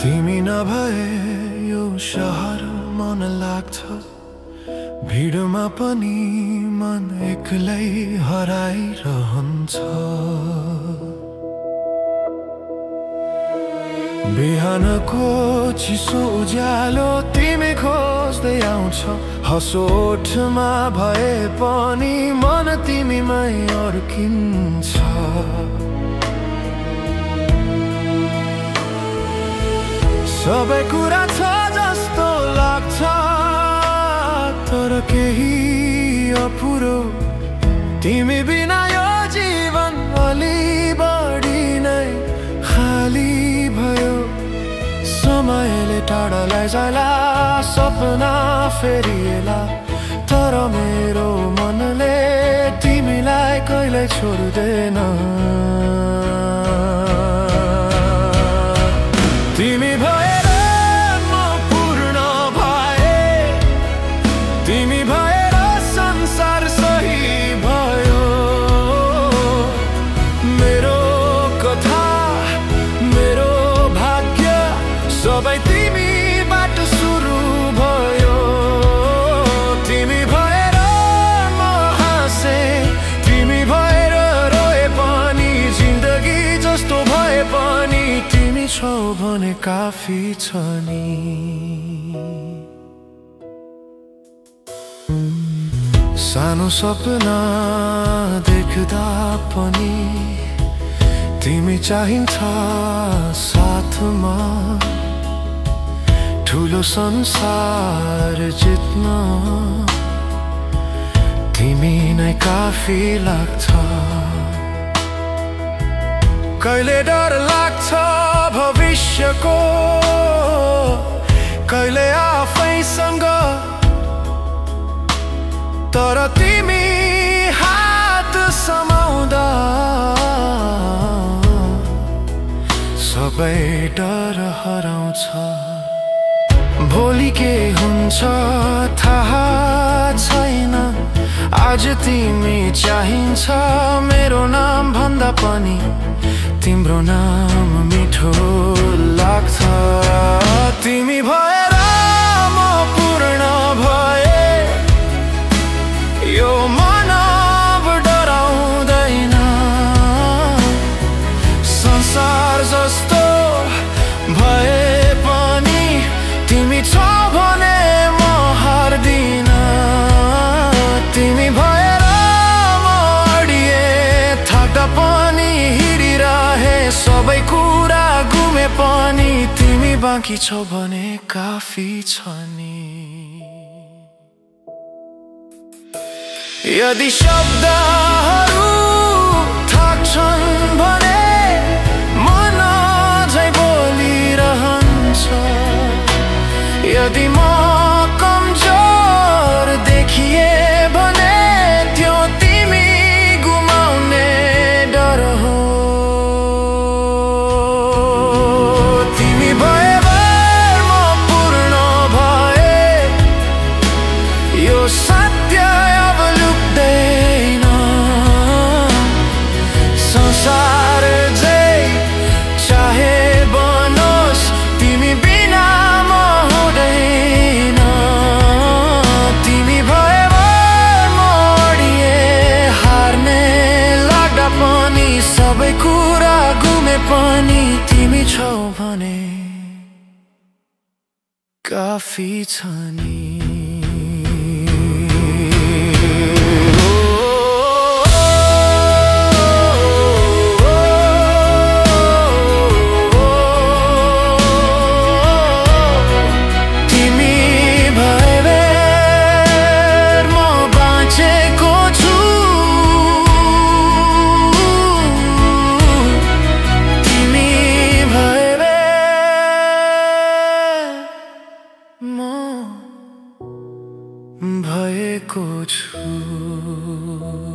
तिमी नभए यो शहर मन लाग्छ, भिडमा पनि मन एक्लै हराइरहन्छ। बिहानको चिसो उज्यालो तिमी खोज्दै आउँछ, हसोठमा भए पनि मन तिमीमै अड्किन्छ। सबै कुरा छ जस्तो लाग्छ, तर केही अपुरो। तिमी बिना यो जीवन अलि बढी नै खाली भयो। समयले टाढालाई जाला, सपना फेरिएला, तर मेरो मनले तिमीलाई कहिल्यै छोड्दैन। तिमी भएर म पूर्ण भए, तिमी भएर संसार सही भयो। मेरो कथा, मेरो भाग्य सबै तिमीबाट सुरु भयो। तिमी भएर म हाँसे, तिमी भएर रोए पनि, जिन्दगी जस्तो भए पनि तिमी छौ भने काफी छ नि। सानो सपना देख्दा पनि तिमी चाहिन्छ साथमा। ठुलो संसार जित्न तिमी नै काफी लाग्छ। कहिले डर लाग्छ भविष्यको, कहिले आफैसँग, तर तिमी हात समाउँदा सबै डर हराउँछ। भोलि के हुन्छ थाहा छैन, आज तिमी चाहिन्छ मेरो नाम भन्दा पनि तिम्रो नाम मिठो लाग्छ। तिमी भएर म पूर्ण भए, यो मन अब डराउँदैन। संसार जस्तो भए पनि तिमी छौ भने म हार्दिन। तिमी भएर म अडिए, थाक्दा पनि हिँडिरहे, सबै कुरा गुमे पनि तिमी बाँकी छौ भने काफी छ नि। यदि शब्दहरू थाक्छन् भने मन अझै बोलिरहन्छ। यदि म कमजोर देखिए भने त्यो तिमी गुमाउने डर हो। तिमी भएभर म पूर्ण भए, यो सत्य अब लुक्दैन। संसार जे चाहे बनोस्, तिमी बिना म हुँदैन। तिमी भएभर म अडिए, हार्ने लाग्दा पनि, सबै कुरा गुमे पनि तिमी छौ भने काफी छ नि। भएको छु।